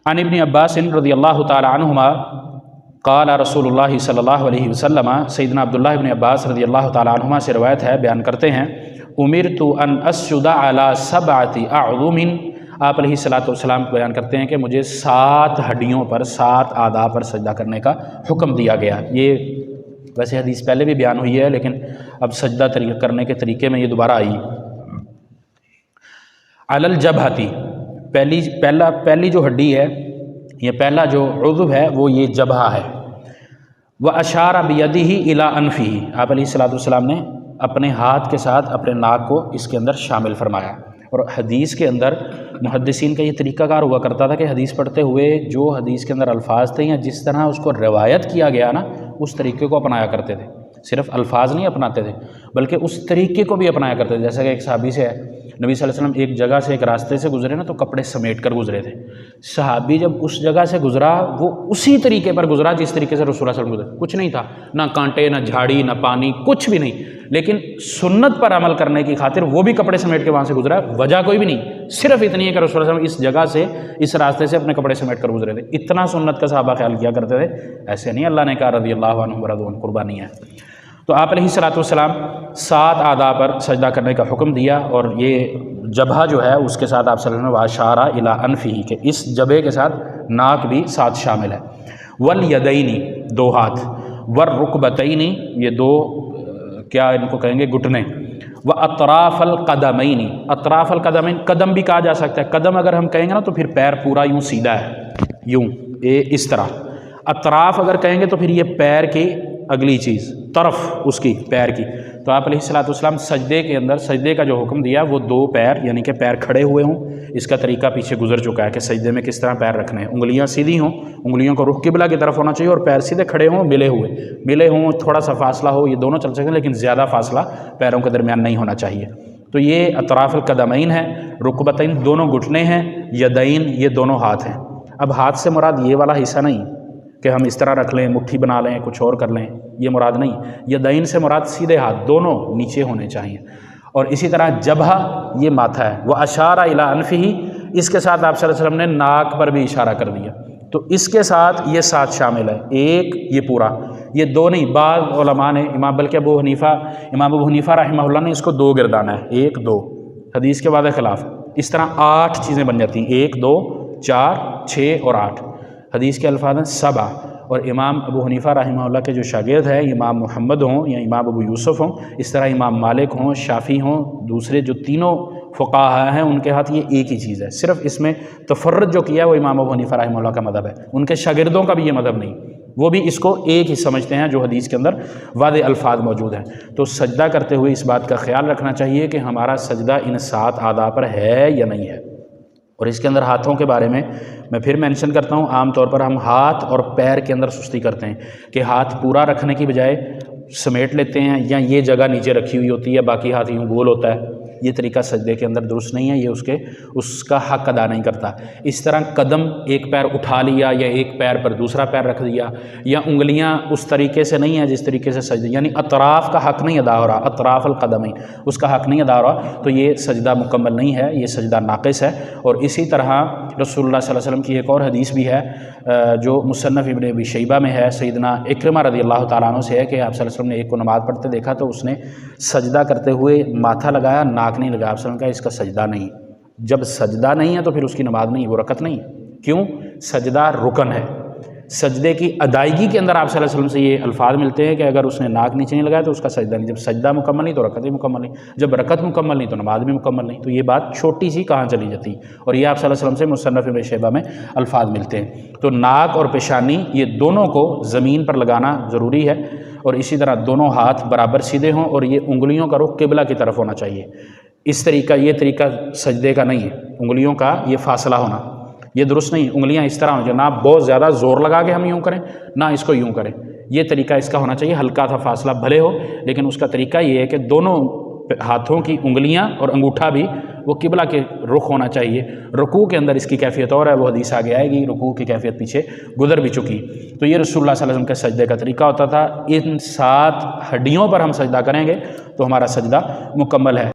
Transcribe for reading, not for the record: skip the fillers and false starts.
عن ابن عباس رضی اللہ تعالی عنہما قال رسول اللہ صلی اللہ علیہ وسلم، سیدنا عبداللہ ابن عباس رضی اللہ تعالی عنہما سے روایت ہے، بیان کرتے ہیں، امرت ان اسجد علی 7 اعظم، آپ علیہ الصلوۃ والسلام بیان کرتے ہیں کہ مجھے 7 ہڈیوں پر 7 اعضاء پر سجدہ کرنے کا حکم دیا گیا۔ یہ ویسے حدیث پہلے بھی بیان ہوئی ہے، لیکن اب سجدہ کرنے کے طریقے میں یہ دوبارہ آئی۔ علی الجبہتی، پہلی جو ہڈی ہے، یہ پہلا جو عضو ہے وہ یہ جبہہ ہے۔ وَأَشَارَ بِيَدِهِ إِلَىٰ أَنفِهِ، آپ علیہ الصلوۃ والسلام نے اپنے ہاتھ کے ساتھ اپنے ناک کو اس کے اندر شامل فرمایا۔ اور حدیث کے اندر محدثین کا یہ طریقہ کار ہوا کرتا تھا کہ حدیث پڑھتے ہوئے جو حدیث کے اندر الفاظ تھے یا جس طرح اس کو روایت کیا گیا نا، اس طریقے کو اپنایا کرتے تھے۔ صرف الفاظ نہیں اپناتے تھے بلکہ اس طریقے کو بھی اپنایا کرتے تھے۔ جیسا کہ ایک صحابی سے ہے، نبی صلی اللہ علیہ وسلم ایک جگہ سے ایک راستے سے گزرے نا، تو کپڑے سمیٹ کر گزرے تھے۔ صحابی جب اس جگہ سے گزرا، وہ اسی طریقے پر گزرا جس طریقے سے رسول اللہ صلی اللہ علیہ وسلم گزرے۔ کچھ نہیں تھا، نہ کانٹے، نہ جھاڑی، نہ پانی، کچھ بھی نہیں، لیکن سنت پر عمل کرنے کی خاطر وہ بھی کپڑے سمیٹ کے وہاں سے گزرا۔ وجہ کوئی بھی نہیں، صرف اتنی ہے کہ رسول اللہ صلی اللہ علیہ وسلم اس جگہ سے، اس راستے سے اپنے کپڑے سمیٹ کر گزرے تھے۔ اتنا سنت کا صحابہ خیال کیا کرتے تھے، ایسے نہیں اللہ نے کہا رضی اللہ عنہم ورضوان قربانی ہے۔ تو آپ علیہ الصلوۃ والسلام 7 اعضاء پر سجدہ کرنے کا حکم دیا، اور یہ جبہہ جو ہے اس کے ساتھ آپ صلی اللہ علیہ وسلم واشارہ الی انفہ، کہ اس جبہے کے ساتھ ناک بھی ساتھ شامل ہے۔ والیدین، 2 ہاتھ، والرکبتین، یہ 2 کیا ان کو کہیں گے، گھٹنے، واطراف القدمین، اطراف القدمین قدم بھی کہا جا سکتا ہے۔ قدم اگر ہم کہیں گے نا تو پھر پیر پورا یوں سیدھا ہے، یوں اس طرح۔ اطراف اگر کہیں گے تو پھر یہ پیر کی اگلی چیز، طرف اس کی پیر کی۔ تو آپ علیہ الصلوۃ والسلام سجدے کے اندر، سجدے کا جو حکم دیا وہ 2 پیر، یعنی کہ پیر کھڑے ہوئے ہوں۔ اس کا طریقہ پیچھے گزر چکا ہے کہ سجدے میں کس طرح پیر رکھنے ہیں۔ انگلیاں سیدھی ہوں، انگلیوں کو رخ قبلہ کی طرف ہونا چاہیے، اور پیر سیدھے کھڑے ہوں، ملے ہوں، تھوڑا سا فاصلہ ہو، یہ دونوں چل سکتے ہیں، لیکن زیادہ فاصلہ پیروں کے درمیان نہیں ہونا چاہیے۔ تو یہ اطراف القدمین ہے، رکبتین دونوں گھٹنے ہیں، یدین یہ دونوں ہاتھ ہیں۔ اب ہاتھ سے مراد یہ والا حصہ نہیں کہ ہم اس طرح رکھ لیں، مٹھی بنا لیں، کچھ اور کر لیں، یہ مراد نہیں۔ یدین سے مراد سیدھے ہاتھ، دونوں نیچے ہونے چاہیے۔ اور اسی طرح جبہہ یہ ماتھا ہے۔ وہ اشارہ الی انفہ، اس کے ساتھ آپ صلی اللہ علیہ وسلم نے ناک پر بھی اشارہ کر دیا، تو اس کے ساتھ یہ 7 شامل ہے، ایک یہ پورا، یہ 2 نہیں۔ بعض علماء نے، امام ابو حنیفہ رحمہ اللہ نے اس کو 2 گردانا ہے، 1 2، حدیث کے وعدے خلاف۔ اس طرح 8 چیزیں بن جاتی ہیں، 1 2 4 6 اور 8۔ حدیث کے الفاظ ہیں 7۔ اور امام ابو حنیفہ رحمہ اللہ کے جو شاگرد ہیں، امام محمد ہوں یا امام ابو یوسف ہوں، اس طرح امام مالک ہوں، شافعی ہوں، دوسرے جو تینوں فقہاء ہیں، ان کے ہاتھ یہ ایک ہی چیز ہے۔ صرف اس میں تفرد جو کیا ہے وہ امام ابو حنیفہ رحمہ اللہ کا مذہب ہے، ان کے شاگردوں کا بھی یہ مذہب نہیں، وہ بھی اس کو ایک ہی سمجھتے ہیں جو حدیث کے اندر واضح الفاظ موجود ہیں۔ تو سجدہ کرتے ہوئے اس بات کا خیال رکھنا چاہیے کہ ہمارا سجدہ ان 7 اعضاء پر ہے یا نہیں ہے۔ اور اس کے اندر ہاتھوں کے بارے میں پھر مینشن کرتا ہوں، عام طور پر ہم ہاتھ اور پیر کے اندر سستی کرتے ہیں کہ ہاتھ پورا رکھنے کی بجائے سمیٹ لیتے ہیں، یا یہ جگہ نیچے رکھی ہوئی ہوتی ہے، باقی ہاتھ یوں گول ہوتا ہے۔ یہ طریقہ سجدے کے اندر درست نہیں ہے، یہ اس کا حق ادا نہیں کرتا۔ اس طرح قدم ایک پیر اٹھا لیا یا ایک پیر پر دوسرا پیر رکھ دیا، یا انگلیاں اس طریقے سے نہیں ہیں جس طریقے سے سجدے، یعنی اطراف کا حق نہیں ادا ہو رہا، اطراف القدمین اس کا حق نہیں ادا ہو رہا، تو یہ سجدہ مکمل نہیں ہے، یہ سجدہ ناقص ہے۔ اور اسی طرح رسول اللہ صلی اللہ علیہ وسلم کی ایک اور حدیث بھی ہے جو مصنف ابن ابی شیبہ میں ہے، سیدنا اکرمہ رضی اللہ تعالیٰ عنہ سے ہے کہ آپ صلی اللہ علیہ وسلم نے ایک کو نماز پڑھتے دیکھا تو اس نے سجدہ کرتے ہوئے ماتھا لگایا، ناک نہیں لگایا۔ آپ صلی اللہ علیہ وسلم نے کہا اس کا سجدہ نہیں۔ جب سجدہ نہیں ہے تو پھر اس کی نماز نہیں، وہ رکعت نہیں۔ کیوں؟ سجدہ رکن ہے۔ سجدے کی ادائیگی کے اندر آپ صلی اللہ علیہ وسلم سے یہ الفاظ ملتے ہیں کہ اگر اس نے ناک نیچے نہیں لگایا تو اس کا سجدہ نہیں۔ جب سجدہ مکمل نہیں تو رکعت بھی مکمل نہیں، جب رکعت مکمل نہیں تو نماز بھی مکمل نہیں۔ تو یہ بات چھوٹی سی کہاں چلی جاتی، اور یہ آپ صلی اللہ علیہ وسلم سے مصنف ابن شیبہ میں الفاظ ملتے ہیں۔ تو ناک اور پیشانی یہ دونوں کو زمین پر لگانا ضروری ہے، اور اسی طرح دونوں ہاتھ برابر سیدھے ہوں، اور یہ انگلیوں کا رخ قبلہ کی طرف ہونا چاہیے۔ اس طریقہ، یہ طریقہ سجدے کا نہیں ہے، انگلیوں کا یہ فاصلہ ہونا یہ درست نہیں۔ انگلیاں اس طرح ہوں جو نہ بہت زیادہ زور لگا کے ہم یوں کریں، نہ اس کو یوں کریں، یہ طریقہ اس کا ہونا چاہیے۔ ہلکا تھا فاصلہ بھلے ہو، لیکن اس کا طریقہ یہ ہے کہ دونوں ہاتھوں کی انگلیاں اور انگوٹھا بھی وہ قبلہ کے رخ ہونا چاہیے۔ رکوع کے اندر اس کی کیفیت اور ہے، وہ حدیث آگے آئے گی، رکوع کی کیفیت پیچھے گزر بھی چکی۔ تو یہ رسول اللہ صلی اللہ علیہ وسلم کے سجدے کا طریقہ ہوتا تھا۔ ان 7 ہڈیوں پر ہم سجدہ کریں گے تو ہمارا سجدہ مکمل ہے۔